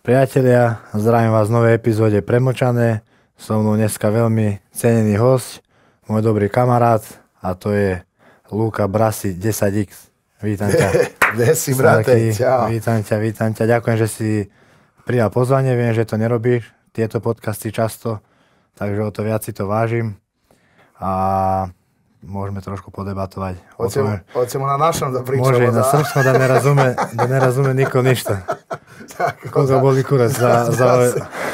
Priatelia, zdravím vás v novej epizóde Premočané. So mnou dneska veľmi cenený host, môj dobrý kamarát, a to je Luka Brasi 10X. Vítam ťa. Kde si, brate? Čau. Vítam ťa. Ďakujem, že si prijal pozvanie. Viem, že to nerobíš, tieto podcasty často, takže o to viac si to vážim. A môžeme trošku podebatovať. Hoćemo na našom da pričamo. Može, na srpskom da ne razume niko ništa. Koga boli kurac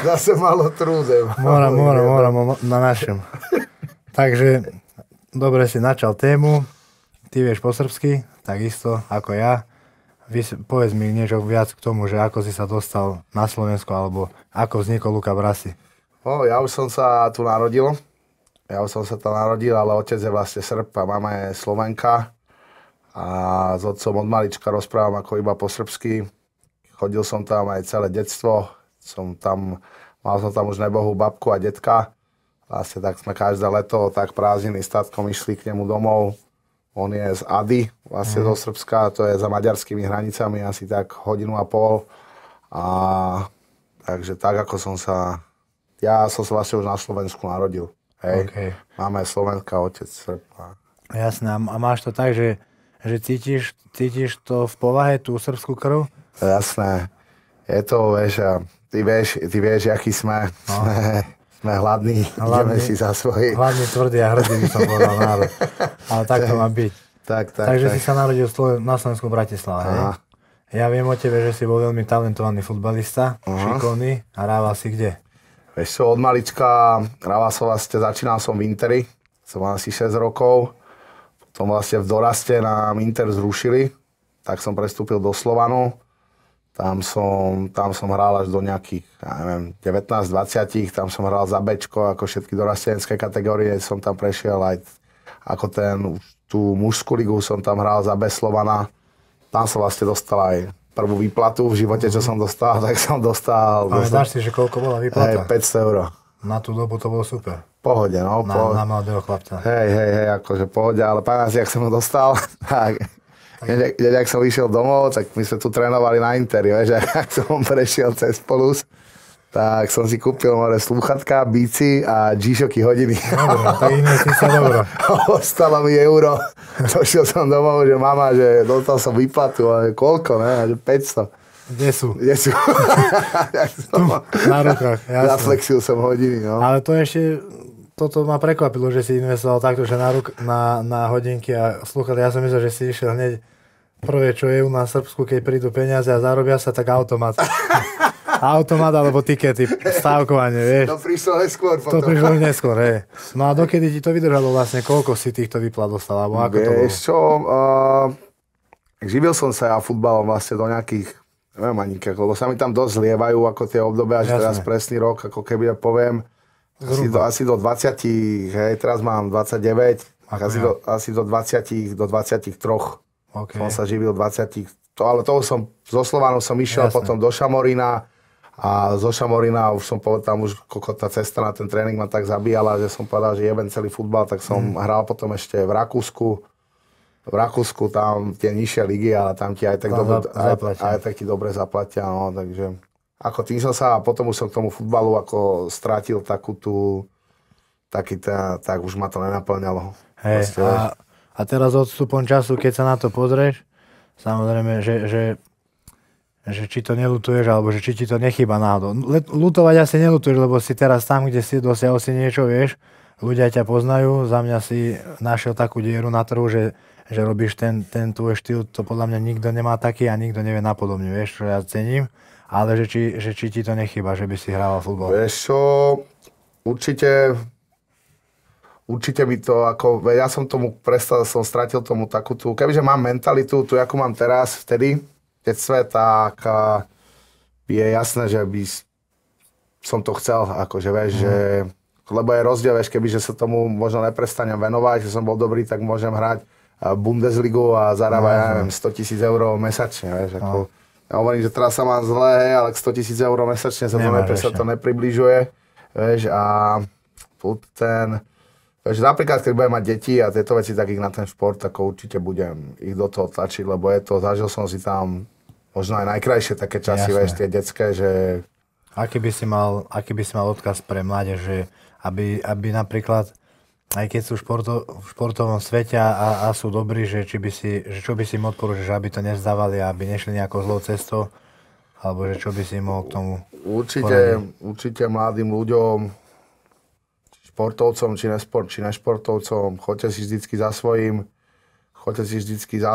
da se malo trudem. Moramo na našem. Takže, dobre si načal tému. Ty vieš po srbsky, takisto ako ja. Povedz mi niečo viac k tomu, že ako si sa dostal na Slovensku, alebo ako vznikol Luka Brasi. Ja už som sa tu narodil. Ale otec je vlastne Srb a mama je Slovenka. A s otcom od malička rozprávam ako iba po srbsky. Chodil som tam aj celé detstvo. Mal som tam už nebohú babku a detka. Vlastne tak sme každé leto, tak prázdniny s tatkom išli k nemu domov. On je z Ady, vlastne zo Srbska, to je za maďarskými hranicami, asi tak 1,5 hodiny. Takže tak, ako ja som sa vlastne už na Slovensku narodil. Hej. Okay. Máme Slovenska, otec Srb. Jasné, a máš to tak, že cítiš to v povahe, tú srbskú krv? Jasné. Je to, ty vieš, aký sme. No. Sme hladní, ideme si za svoji. Hladný, tvrdý a hrdý by som povedal národ. Ale tak to má byť. Takže si sa narodil na Slovensku v Bratislave, hej? Ja viem o tebe, že si bol veľmi talentovaný futbalista, šikovný, a hrával si kde? Vieš čo, od malička začínal som v Interi, som mal asi 6 rokov, potom vlastne v doraste nám Inter zrušili, tak som prestúpil do Slovanu, tam som hral až do nejakých, 19-20, tam som hral za Bčko, ako všetky dorastenecké kategórie, som tam prešiel aj ako tú mužskú ligu, som tam hral za B Slovana, tam som vlastne dostal aj prvú výplatu v živote, čo som dostal, tak som dostal... Ale dáš si, že koľko bola výplata? 500 €. Na tú dobu to bolo super. Pohode, no. Na mladého chlapca. Hej, akože pohode, ale pamätám si, jak som ho dostal, tak jak som vyšiel domov, tak my sme tu trénovali na Interi, vieš, ak som prešiel cez Polus, tak som si kúpil slúchatka, bici a G-Shocky hodiny. Dobre, tak investícia dobro. Ostalo mi euro. Došiel som domov, že mama, že dostal som výplatu, ale koľko, ne? 500. Kde sú? Tu, na rukách, jasne. Zaflexil som hodiny, no. Ale toto ma prekvapilo, že si investoval takto, že na hodinky a slúchadlá. Ja som myslel, že si išiel hneď prvé, čo je u nás v Srbsku, keď prídu peniaze a zarobia sa, tak automat. Automat alebo tikety, stávkovanie, vieš. To prišlo neskôr potom. To prišlo neskôr, hej. No a dokedy ti to vydržalo vlastne, koľko si týchto výplat dostal, alebo ako to bolo? Vieš čo, živil som sa ja futbalom vlastne do nejakých, neviem ani lebo sa mi tam dosť zlievajú ako tie obdobia, že teraz presný rok, ako keby ja poviem, asi do 20, hej, teraz mám 29, asi do 23. Okay. Som sa živil 20, ale toho som, zo Slovanu som išiel potom do Šamorína a zo Šamorína už som povedal, tam už tá cesta na ten tréning ma tak zabíjala, že som povedal, že jebem celý futbal, tak som hral potom ešte v Rakúsku. V Rakúsku tam tie nižšie ligy, ale tam ti aj tak ti dobre zaplatia, no, takže ako tým som sa, a potom už som k tomu futbalu ako strátil tak už ma to nenaplňalo. Hej, a teraz odstupom času, keď sa na to pozrieš, samozrejme, že či to neľutuješ, alebo že či ti to nechýba náhodou. Ľutovať asi neľutuješ, lebo si teraz tam, kde si dosiahol si niečo, vieš, ľudia ťa poznajú, za mňa si našiel takú dieru na trhu, že robíš ten tvoj štýl, to podľa mňa nikto nemá taký a nikto nevie napodobne, vieš, čo ja cením, ale že či ti to nechýba, že by si hrával futbal. Vieš čo, určite mi to, ako, ja som tomu som stratil tomu takú tú, kebyže mám mentalitu, tu ako mám teraz, vtedy, keď svet, tak je jasné, že by som to chcel, akože vieš, že, lebo je rozdiel, vieš, kebyže sa tomu možno neprestanem venovať, že som bol dobrý, tak môžem hrať Bundesligu a zarábať, ja neviem, 100 000 € mesačne, vieš, ako, ja hovorím, že teraz sa mám zle, ale 100 000 € mesačne sa to nepribližuje, vieš, a takže napríklad, keď budem mať deti a tieto veci, tak ich na ten šport, ako určite budem ich do toho tlačiť, lebo je to, zažil som si tam možno aj najkrajšie také časy, vieš, tie detské, že... Aký by si mal odkaz pre mládež, že aby napríklad, aj keď sú v športovom svete a sú dobrí, že čo by si im odporúčil, že aby to nezdávali a aby nešli nejakou zlou cestou, alebo že čo by si im mohol k tomu Určite mladým ľuďom, športovcom či nešportovcom, choďte si vždycky za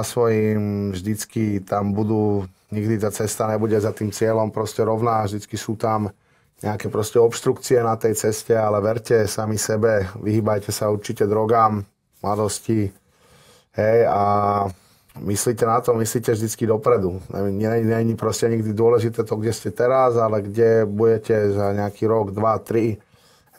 svojím, vždycky tam budú, nikdy tá cesta nebude za tým cieľom proste rovná, vždycky sú tam nejaké proste obštrukcie na tej ceste, ale verte sami sebe, vyhýbajte sa určite drogám, mladosti, hej, a myslíte na to, myslíte vždycky dopredu. Není proste nikdy dôležité to, kde ste teraz, ale kde budete za nejaký rok, 2, 3,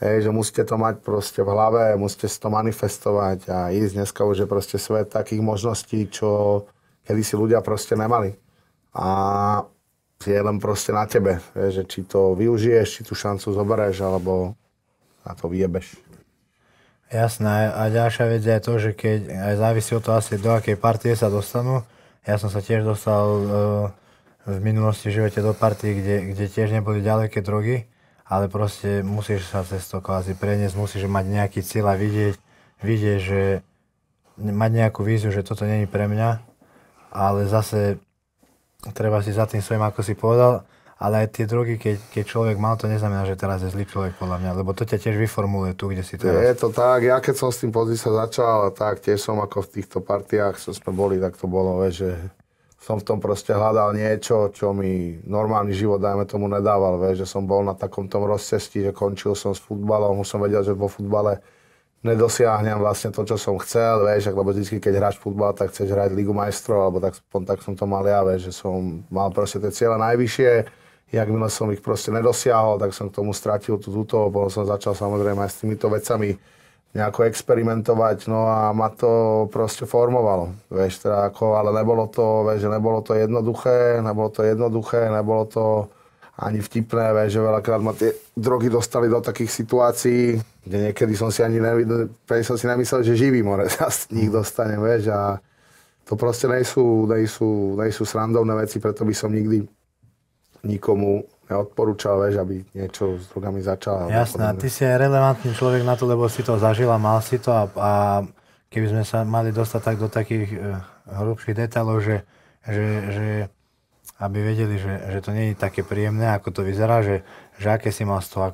hej, že musíte to mať proste v hlave, musíte si to manifestovať a ísť. Dneska už je proste svet takých možností, čo kedysi ľudia proste nemali. A je len proste na tebe, že či to využiješ, či tú šancu zoberieš, alebo na to vyjebeš. Jasné, a ďalšia vec je to, že keď aj závisí od toho asi do akej partie sa dostanú. Ja som sa tiež dostal v minulosti v živote do partie, kde tiež neboli ďaleké drogy, ale proste musíš sa cez to kvázi preniesť, musíš mať nejaký cieľ a vidieť, že mať nejakú víziu, že toto nie je pre mňa, ale zase treba si za tým svojím, ako si povedal, ale aj tie drogy, keď človek mal, to neznamená, že teraz je zlý človek, podľa mňa, lebo to ťa tiež vyformuluje tu, kde si teraz. Je to tak, ja keď som s tým sa začal, tak tiež som ako v týchto partiách, čo sme boli, tak to bolo, že som v tom proste hľadal niečo, čo mi normálny život, dajme tomu, nedával, že som bol na takom tom rozcestí, že končil som s futbalom, už som vedel, že vo futbale nedosiahnem vlastne to, čo som chcel, lebo vždy, keď hráš futbal, tak chceš hrať Ligu majstrov, alebo tak som to mal ja, že som mal proste tie ciele najvyššie, jakmile som ich proste nedosiahol, tak som k tomu stratil túto, potom som začal samozrejme aj s týmito vecami nejako experimentovať, no a ma to proste formovalo, ale nebolo to jednoduché, nebolo to ani vtipné, že veľakrát ma tie drogy dostali do takých situácií, kde niekedy som si nemyslel, že živý more sa z nich dostanem, a to proste nejsú srandovné veci, preto by som nikdy nikomu neodporúčal, aby niečo s drogami začal. Jasné, a ty si aj relevantný človek na to, lebo si to zažil a mal si to a keby sme sa mali dostať tak do takých hrubších detailov, že aby vedeli, že to nie je také príjemné, ako to vyzerá, že aké si mal z toho,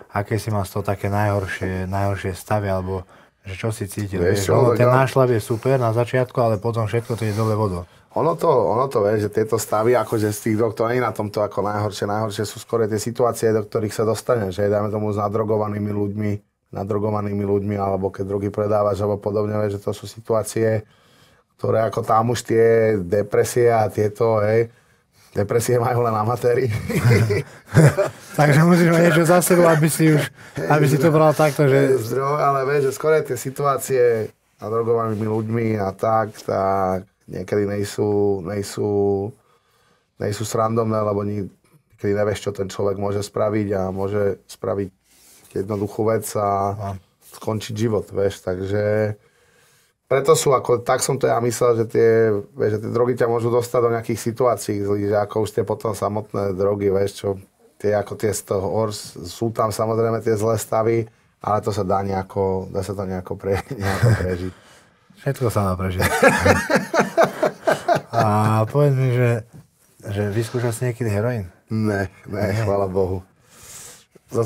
aké si mal z toho také najhoršie stavy, alebo že čo si cítil. Ten nášľap je super na začiatku, ale potom všetko to je dole vodou. Ono to že tieto stavy, akože z tých drog, to nie je na tomto ako najhoršie. Najhoršie sú skôr tie situácie, do ktorých sa dostaneš, že dajme tomu s nadrogovanými ľuďmi, alebo keď drogy predávaš, alebo podobne, že to sú situácie, ktoré ako tam už tie depresie a tieto, depresie majú len amatéri. Takže musíš mať niečo za sebou, aby si to bral takto, že... Ale vieš, že skôr tie situácie nadrogovanými ľuďmi a tak niekedy nejsú srandovné, lebo niekedy nevieš, čo ten človek môže spraviť a môže spraviť jednoduchú vec a skončiť život, takže preto sú, tak som to ja myslel, že tie drogy ťa môžu dostať do nejakých situácií, že ako už tie potom samotné drogy, z toho sú tam samozrejme tie zlé stavy, ale to sa dá sa to nejako prežiť. Všetko sa dá prežiť. A povedz mi, že vyskúšal si niekedy heroín? Ne, chvála Bohu. To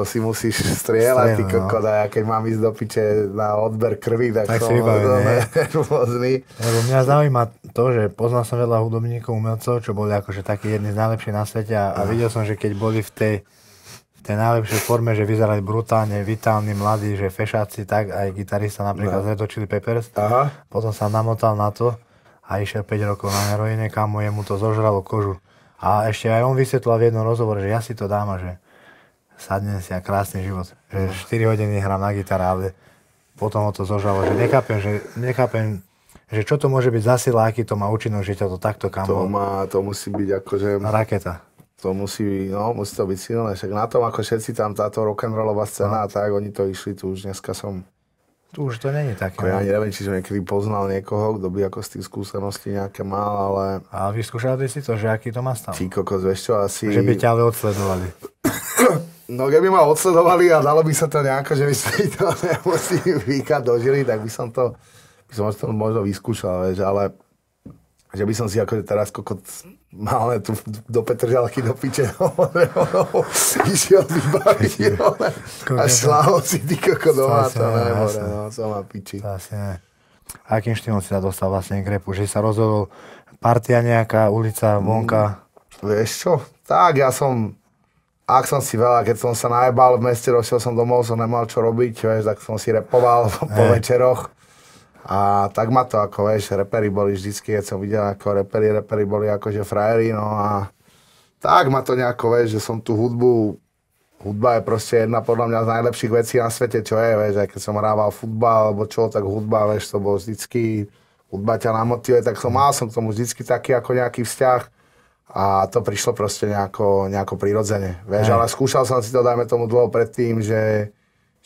si musíš strieľať, ty kokoda, keď mám ísť do piče na odber krvi, tak som nervózny. Lebo mňa zaujíma to, že poznal som veľa hudobníkov, umelcov, čo boli akože takí jedni z najlepších na svete a videl som, že keď boli v tej najlepšej forme, že vyzerali brutálne, vitálni, mladí, že fešáci, tak aj gitarista napríklad z Red Hot Chili Peppers. Potom sa namotal na to a išiel 5 rokov na heroíne, kamo jemu to zožralo kožu. A ešte aj on vysvetlil v jednom rozhovore, že ja si to dám a že sadnem si a krásny život. Že 4 hodiny hrám na gitare, ale potom ho to zožalo, že nechápem, že čo to môže byť za sila, aký to má účinok, že ťa to takto kamo. To musí byť akože... Raketa. To musí to byť silné. Však na tom, ako všetci tam táto rock'n'rollová scéna, tak oni to išli tu už dneska som Tu už to není také. Ja ani neviem, či som niekedy poznal niekoho, kto by ako z tých skúseností nejaké mal, ale... A vyskúšal by si to, že aký to má stav? Ty kokos, vieš čo, asi... Že by ťa ale odsledovali. No keby ma odsledovali a dalo by sa to nejako, že by sa mi to nemusí výkať dožili, tak by som to možno vyskúšal, vieš, ale... Že by som si akože teraz kokot mal tu do Petržalky do piče, išiel vybaviť, a šláho si ty kokot doma, to nebore, no, co má piči. Asi ne. Akým štýlom si sa dostal vlastne k repu? Že sa rozhodol partia nejaká, ulica, vonka? Vieš čo? Tak ja som, ak som si veľa, keď som sa najebal v meste, došiel som domov, som nemal čo robiť, vieš, tak som si repoval po večeroch. A tak ma to ako, vieš, reperi boli vždycky, keď som videl ako reperi boli akože frajeri, no a tak ma to nejako, vieš, že som tú hudba je proste jedna podľa mňa z najlepších vecí na svete, čo je, vieš, aj keď som hrával futbal, alebo čo, tak hudba, vieš, to bolo vždycky, hudba ťa namotivuje, tak mal som k tomu vždycky taký ako nejaký vzťah a to prišlo proste nejako prirodzene, vieš, ale skúšal som si to, dajme tomu dlho predtým, že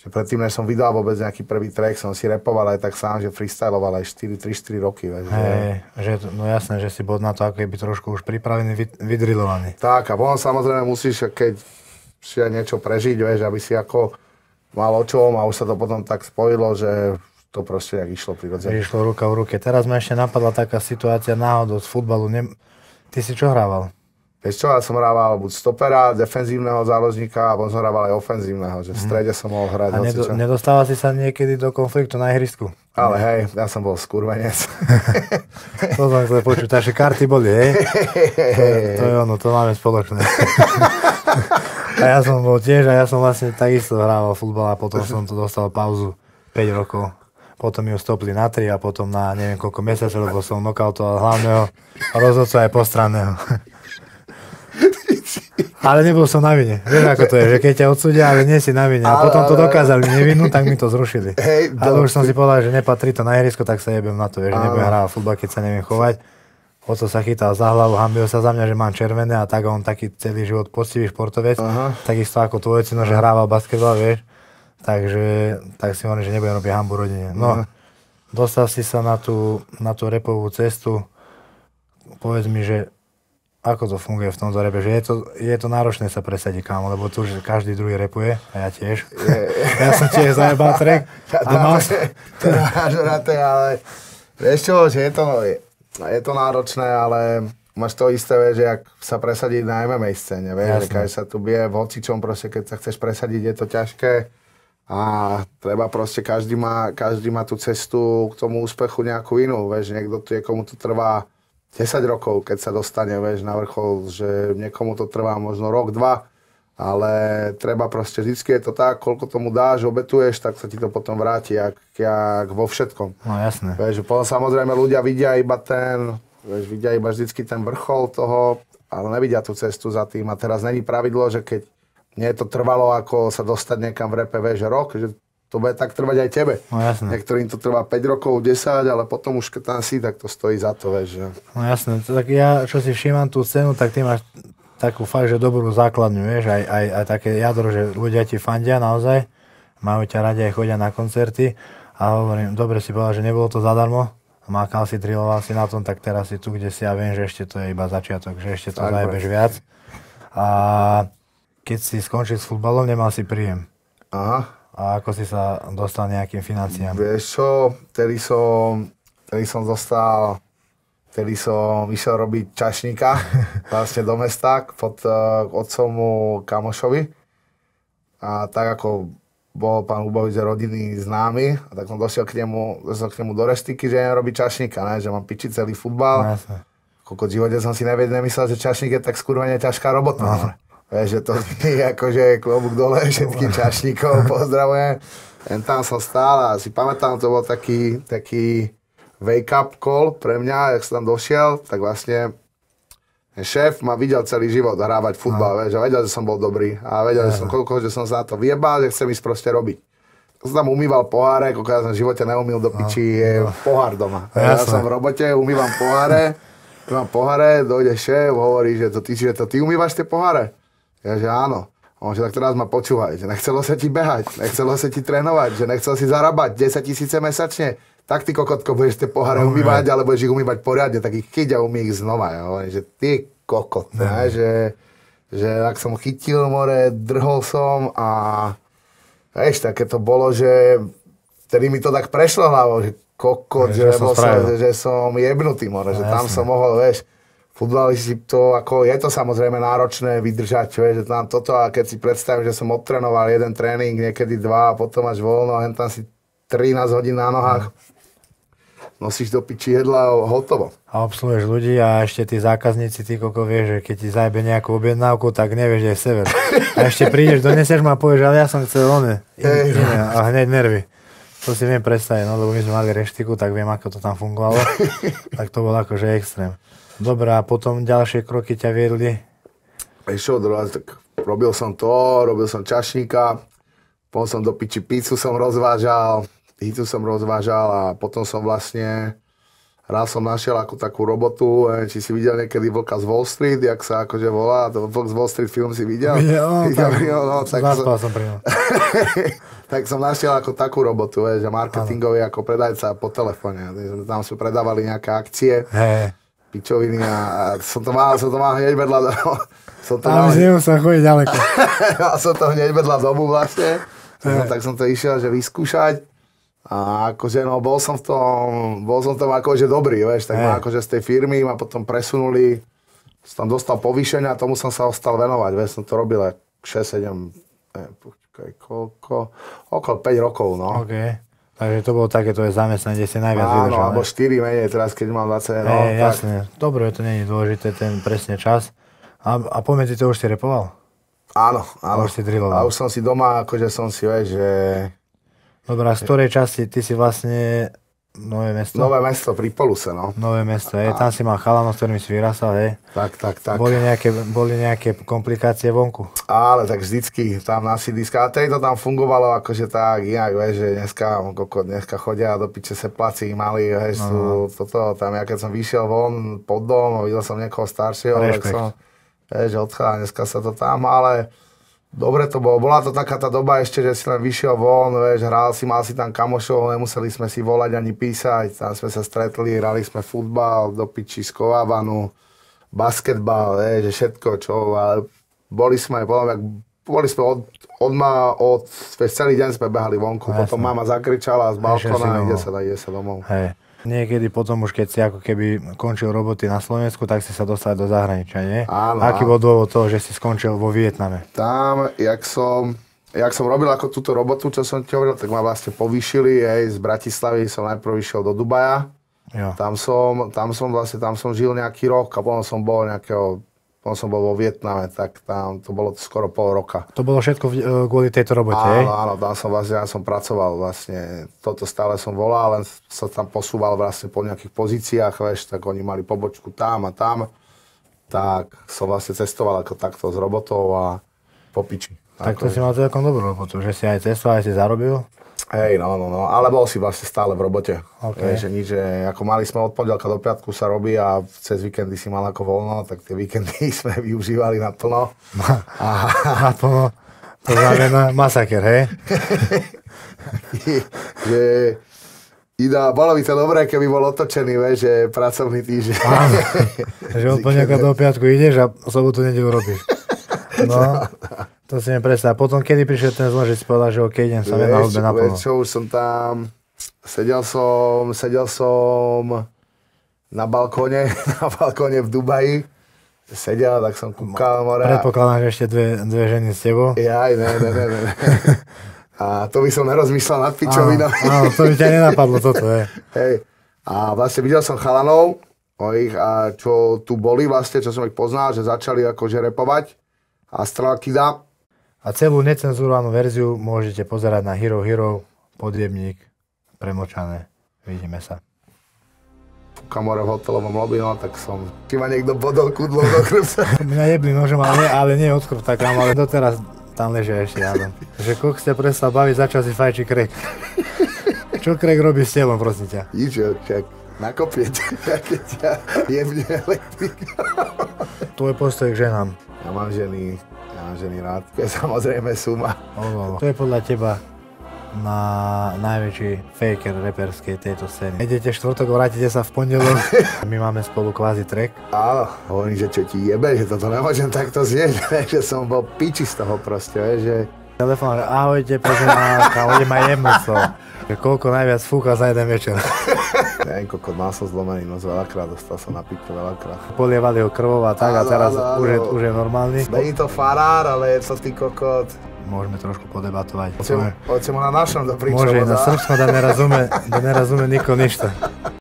predtým, než som vydal vôbec nejaký prvý track, som si repoval aj tak sám, že freestyloval aj 3-4 roky. No jasné, že si bol na to ako keby trošku už pripravený, vydrilovaný. Tak a potom samozrejme musíš, keď si aj niečo prežiť, vieš, aby si ako mal o čom a už sa to potom tak spojilo, že to proste jak išlo prirodzene. Išlo ruka v ruke. Teraz ma ešte napadla taká situácia náhodou z futbalu. Ty si čo hrával? Vieš čo, ja som hrával buď stopera, defenzívneho záložníka, a potom som hrával aj ofenzívneho, že v strede som mohol hrať. A nedostával si sa niekedy do konfliktu na ihrisku? Ale hej, ja som bol skurvenec. To som chcel počuť, takže karty boli, hej? To je ono, to máme spoločné. A ja som bol tiež, a ja som vlastne takisto hrával futbal a potom som to dostal pauzu 5 rokov. Potom ju stopli na 3 a potom na neviem koľko mesiacov, lebo som nokautoval hlavného rozhodcu aj postranného. Ale nebol som na vine. Vieš, ako to je, že keď ťa odsúdia, ale nie si na vine. A potom to dokázali nevinu, tak mi to zrušili. Ale už som si povedal, že nepatrí to na ihrisko, tak sa jebem na to, že nebudem hrávať futbal, keď sa neviem chovať. Oco sa chytal za hlavu, hanbil sa za mňa, že mám červené a tak on taký celý život poctivý športovec. Takisto ako tvoj ocino, že hrával basketbal, vieš. Takže tak si hovorím, že nebudem robiť hanbu rodine. No, dostal si sa na tú repovú cestu. Povedz mi, že ako to funguje v tomto repe, že je to náročné sa presadiť, kámo, lebo tu už každý druhý repuje, a ja tiež. Ja som tiež zajebal track. Ale vieš čo, že je to náročné, ale máš to isté, vieš, že ak sa presadiť na MMA scéne, vieš, že keď sa tu bije v hocičom, proste keď sa chceš presadiť, je to ťažké a treba proste, každý má tú cestu k tomu úspechu nejakú inú, vieš, niekomu to trvá 10 rokov, keď sa dostane, vieš, na vrchol, že niekomu to trvá možno rok, 2, ale treba proste, vždycky je to tak, koľko tomu dáš, obetuješ, tak sa ti to potom vráti, jak vo všetkom. No jasné. Vieš, potom samozrejme ľudia vidia iba vždycky ten vrchol toho, ale nevidia tú cestu za tým. A teraz není pravidlo, že keď nie je to trvalo, ako sa dostať niekam v repe, vieš, rok, že to bude tak trvať aj tebe. No jasné. Niektorým to trvá 5 rokov, 10, ale potom už keď tam si, tak to stojí za to, vieš. Že... No jasné, tak ja, čo si všímam tú scénu, tak ty máš takú fakt, že dobrú základňu, vieš, aj také jadro, že ľudia ti fandia naozaj, majú ťa radi, aj chodia na koncerty a hovorím, dobre si povedal, že nebolo to zadarmo, mákal si, drilloval si na tom, tak teraz si tu, kde si, ja viem, že ešte to je iba začiatok, že ešte to zajebeš viac. A keď si skončil s futbalom, nemal si príjem. Aha. A ako si sa dostal nejakým financiám? Vieš čo, vtedy som išiel robiť čašníka vlastne do mesta pod otcomu kamošovi. A tak ako bol pán Hubovič rodinný známy, a tak som došiel k nemu do reštiky, že idem robiť čašníka, ne? Že mám piči celý futbal. No, Koľko živote som si nemyslel, že čašník je tak skurvene ťažká robota. No. Vieš, že to je akože klobúk dole všetkým čašníkov, pozdravujem. Tam som stál a si pamätám, to bol taký wake-up call pre mňa, jak som tam došiel, tak vlastne šéf ma videl celý život hrávať futbal, vieš, a vedel, že som bol dobrý a vedel, že som sa na to vyjebal, že chcem ísť proste robiť. Som tam umýval poháre, koľko ja som v živote neumýl do piči, je pohár doma. Ja som v robote, umývam poháre, dojde šéf, hovorí, že to ty umývaš tie poháre? Ja, že áno. On že tak teraz ma počúvaj, že nechcelo sa ti behať, nechcelo sa ti trénovať, že nechcel si zarábať 10 000 mesačne, tak ty kokotko budeš tie poháre umývať, ale budeš ich umývať poriadne, tak ich chyť a umý ich znova. Ja hovorím, že ty kokot, že ak som chytil more, drhol som a vieš, také to bolo, že vtedy mi to tak prešlo hlavou, že kokot, že som jebnutý more, že tam som mohol, vieš, futbalisti to, ako je to samozrejme náročné vydržať, že tam toto a keď si predstavím, že som odtrénoval jeden tréning, niekedy 2 a potom máš voľno a tam si 13 hodín na nohách, nosíš do piči jedla a hotovo. A obsluhuješ ľudí a ešte tí zákazníci, ty koko vieš, že keď ti zajebe nejakú objednávku, tak nevieš, že je sever. A ešte prídeš, donesieš ma a povieš, ale ja som chcel iné a hneď nervy. To si viem predstaviť, no lebo my sme mali reštiku, tak viem, ako to tam fungovalo. Tak to bolo akože extrém. Dobre, a potom ďalšie kroky ťa viedli? Tak robil som čašníka, potom som do piči pizzu som rozvážal a potom som vlastne, raz som našiel ako takú robotu, či si videl niekedy Vlka z Wall Street, jak sa akože volá, to Vlk z Wall Street film si videl? Zaspal som pri ňom. Tak som našiel ako takú robotu, že marketingový ako predajca po telefóne. Tam sme predávali nejaké akcie. Pičoviny a som to mal hneď vedľa domu. Tam už nemusel chodiť ďaleko. Som to hneď vedľa domu vlastne. Tak som to išiel, že vyskúšať. A akože no, bol som v tom akože dobrý, vieš. Tak ma akože z tej firmy ma potom presunuli. Som tam dostal povýšenia a tomu som sa ostal venovať. Vieš, som to robil 6-7, okolo 5 rokov, no. Okay. Takže to bolo takéto zamestnanie, kde si najviac vydržal. Áno, alebo 4 menej teraz, keď mám 20 rokov. Jasne, dobre, to nie je dôležité, ten presne čas. A pomedzi to už si repoval? Áno. A už si drilloval. A už som si doma, akože som si, vieš, že... Dobre, a z ktorej časti ty si vlastne Nové Mesto? Nové Mesto pri Poluse, no. Nové Mesto, tam si mal chalanov, s ktorými si vyrastal, hej? Tak. Boli nejaké komplikácie vonku? Ale tak vždycky tam na sídliska. A to tam fungovalo akože tak inak, vieš, že dneska chodia do piče sepláci mali, vieš, tam ja keď som vyšiel von pod dom a videl som niekoho staršieho, tak som, vieš, odchádzal, dneska sa to tam, ale dobre to bolo. Bola to taká tá doba ešte, že si len vyšiel von, vieš, hral si, mal si tam kamošov, nemuseli sme si volať ani písať, tam sme sa stretli, hrali sme futbal, do piči, skovávanu, basketbal, vieš, všetko, čo, ale boli sme celý deň sme behali vonku, potom mama zakričala z balkóna, ide sa domov. Hej. Niekedy potom už, keď si ako keby končil roboty na Slovensku, tak si sa dostal do zahraničia, nie? Áno. Aký bol dôvod toho, že si skončil vo Vietname? Tam, jak som robil ako túto robotu, čo som ti hovoril, tak ma vlastne povýšili, z Bratislavy som najprv išiel do Dubaja. Jo. Tam som žil nejaký rok a potom som bol vo Vietname, tak tam to bolo skoro pol roka. To bolo všetko kvôli tejto robote, hej? Áno, tam som pracoval vlastne, toto stále som volal, len sa tam posúval vlastne po nejakých pozíciách, vieš, tak oni mali pobočku tam a tam, tak som vlastne cestoval ako takto s robotou a po piči. Tak to si mal celkom dobrú robotu, že si aj cestoval, aj si zarobil? Hej, no, ale bol si vlastne stále v robote. Okay. Že nič, že ako mali sme od pondelka do piatku sa robí a cez víkendy si mal ako voľno, tak tie víkendy sme využívali naplno. Naplno, to znamená masaker, hej? Bolo by to dobré, keby bol otočený, vieš, že pracovný týždeň. Že od pondelka do piatku ideš a sobotu nedeľu robíš. No, to si nepredstav. Potom, kedy prišiel ten zlom, že si povedal, že OK, idem sa na hudbe naplno. Čo, už som tam, sedel som na balkóne v Dubaji. Sedel, tak som kúkal more. Predpokladám, že ešte dve ženy s tebou. Jaj, ne. A to by som nerozmýšľal nad pičovinou. Áno, to by ťa nenapadlo toto, hej. A vlastne videl som chalanov, čo tu boli vlastne, čo som ich poznal, že začali akože repovať. Astral Kida. A celú necenzurovanú verziu môžete pozerať na Hero podjebník premočané. Vidíme sa. Kamore v hotelovom lobby, no tak som... Či ma niekto bodol kudlom do chrbta. Mňa jebli nožom, ale nie od chrbta, ale doteraz tam ležia ešte jadom. Že koľko ste prestal baviť, začal si fajčiť krek. Čo krek robí s telom, prosím ťa? Nič, čak. Nakopie ťa, keď ťa jebne elektrika. Tvoj postoj k ženám. Ja mám ženy vážený rád. To je samozrejme suma. To je podľa teba najväčší faker reperskej tejto scény. Idete štvrtok, vrátite sa v pondelok. My máme spolu kvázi track. Áno, hovorím, že čo ti jebe, že toto nemôžem takto zjeť, že som bol piči z toho proste, že... Telefón, že ahojte, poďme na kávu, idem aj jemnúco. Koľko najviac fúka za jeden večer. Neviem, koľko mal som zlomený nos veľakrát, dostal som na piču veľakrát. Polievali ho krvou a tak, a teraz už je normálny. Není to farár, ale je to ty kokot. Môžeme trošku podebatovať. Hoďme na našom do príčovu. Môže, na srbskom da ne razume niko ništa.